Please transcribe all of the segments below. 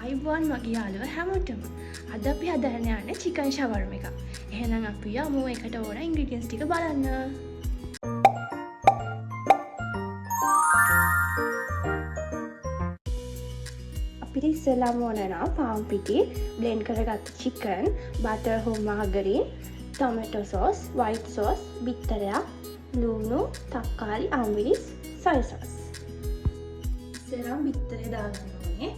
ආයුබෝවන් මගේ යාළුවෝ හැමෝටම. අද අපි හදන්න යන්නේ චිකන් ෂවර්ම එකක්. එහෙනම් අපි යමු ඒකට ඕන ඉන්ග්‍රීඩියන්ට්ස් ටික බලන්න. අපිට ඉස්සෙල්ලාම ඕන නම් පාන් පිටි, බ්ලෙන්ඩ් කරගත්ත චිකන්, බටර් හෝ මාගරින්, ටොමැටෝ සෝස්, වයිට් සෝස්, බිත්තරයක්, ලුණු, තක්කාලි, අම්විලිස්, සොය සෝස්. ඉස්සෙල්ලාම බිත්තරේ දාගන්න ඕනේ.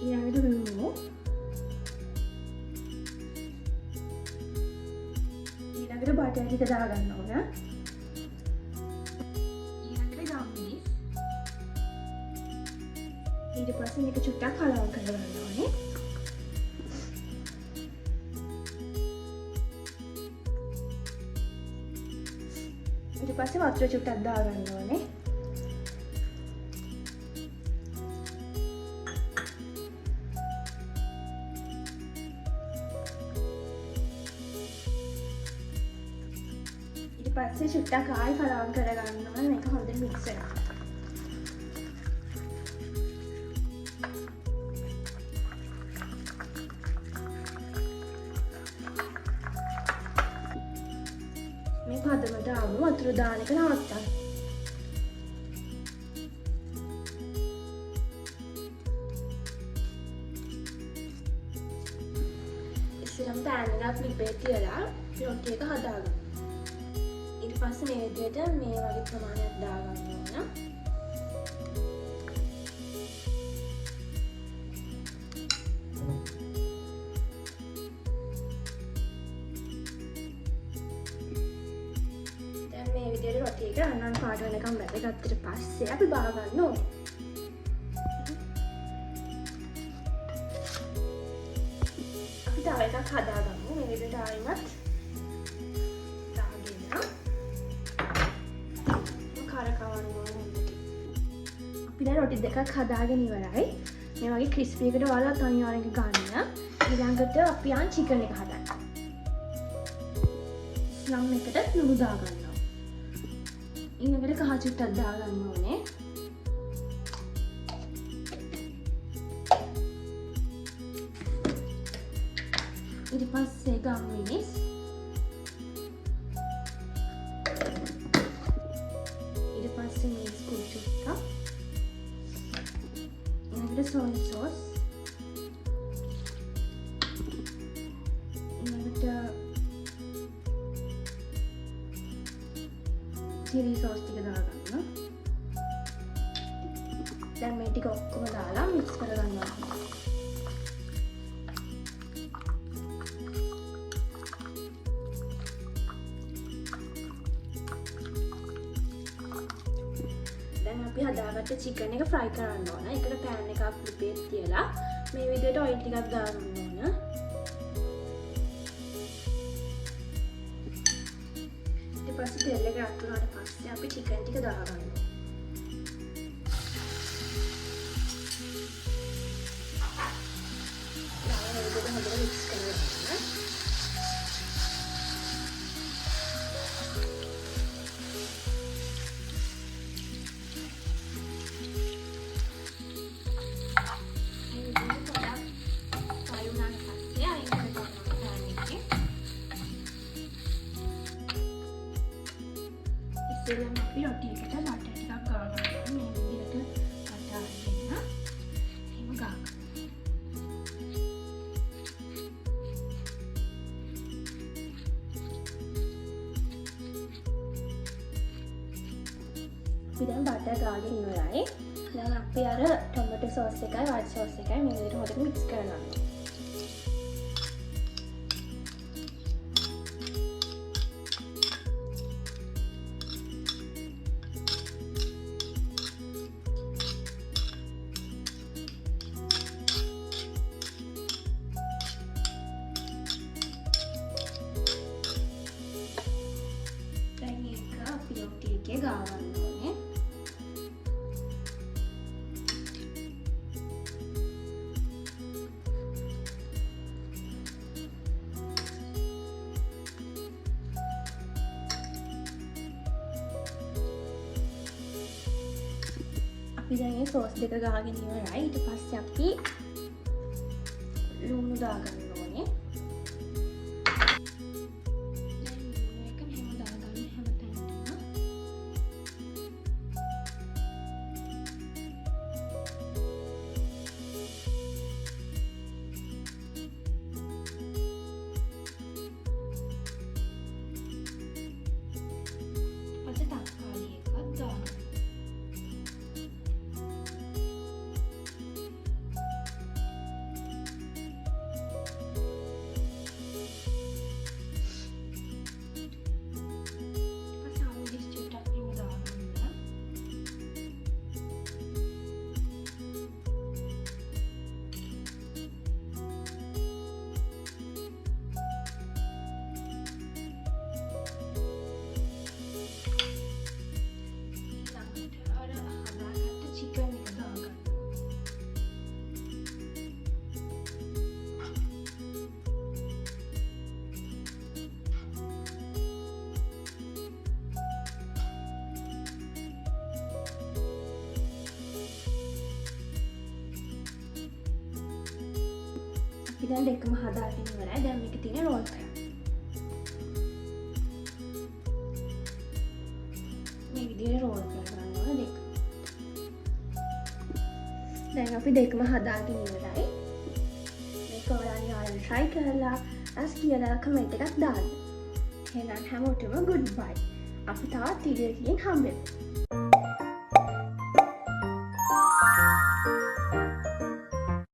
ඊළඟට ලුණු, ඊළඟට බටර් ටික දාගන්න ඕන. ඊළඟට ගම්මිරිස්. ඊට පස්සේ මේක චුට්ටක් කලවම් කරගන්න ඕනේ. ඊට පස්සේ වතුර චුට්ටක් දාගන්න ඕනේ. පස්සේ චුට්ටක් ආයි කලවම් කරගන්න ඕනේ. මේක හොඳට මික්ස් වෙනවා. මේ පදමට ආවම වතුර දාන එක නවත්තන්න. ඉස්සරහට පෑන් එකක් ලිපේ තියලා රොටි එක හදාගන්න. ඊට පස්සේ මේ විදිහට මේ වගේ ප්‍රමාණයක් දාගන්න ඕන. දැන් මේ විදිහට රොටි එක අනන් පාට වෙනකම් බැදගත්තට පස්සේ අපි බා ගන්න ඕනේ. අපි තව එකක් හදාගමු. මේ විදිහට ආයෙමත් රොටි දෙකක් හදාගෙන ඉවරයි. මේ වගේ ක්‍රිස්පි එකට ඔයාලා අනිවාර්යෙන් ගන්න. ඊළඟට අපි යන් චිකන් එක හදන්න. ස්ලම් එකට ලුණු දාගන්නවා. ඊළඟට කහ චුට්ටක් දාගන්න ඕනේ. ඊට පස්සේ ගම්මිරිස්. ඊට පස්සේ මිරිස් කුඩු චුට්ටක්. soy sauce, ඊළඟට chili sauce ටික දාගන්න. දැන් මේ ටික ඔක්කොම දාලා mix කරගන්නවා. දැන් අපි හදාගත්ත චිකන් එක ෆ්‍රයි කරන්න ඕන. ඒකට පෑන් එකක් ලිපේ තියලා මේ විදිහට ඔයිල් ටිකක් දාගන්න ඕන. ඊට පස්සේ තෙල් එක රත් වුණාට පස්සේ අපි චිකන් ටික දාගන්න ඕන. ඊළඟට හොඳට මික්ස් කරගන්න. ඉතින් අපි රොටි එකට බටර් ටිකක් ගාගන්න. මේ විදිහට බටර් දෙන්න. එහෙම ගාගන්න. අපි දැන් බටර් ගාගෙන ඉවරයි. දැන් අපි අර ටොමැටෝ සෝස් එකයි වයිට් සෝස් එකයි මේ විදිහට හොඳට මික්ස් කරනවා. රොටි එකේ ගාවන්න ඕනේ. අපි දැන් මේ සෝස් දෙක ගාගෙන ඉවරයි. ඊට පස්සේ අපි ලුණු දාගන්න ඕනේ. දැන් ලුණු එක මෙහෙම දාගන්න හැමතැනටම. ඊට පස්සේ තක්කාලි එකක් දාගන්න. අපි දැන් දෙකම හදාගෙන ඉවරයි. දැන් මේක තියෙන රෝල් කරන්න. මේ විදිහට රෝල් කරගන්න ඕන දෙක. දැන් අපි දෙකම හදාගෙන ඉවරයි. මේක ඔයාලා try කරලා අස් කියලා කමෙන්ට් එකක් දාන්න. එහෙනම් හැමෝටම goodbye. අපි තවත් වීඩියෝ එකකින් හම්බෙමු.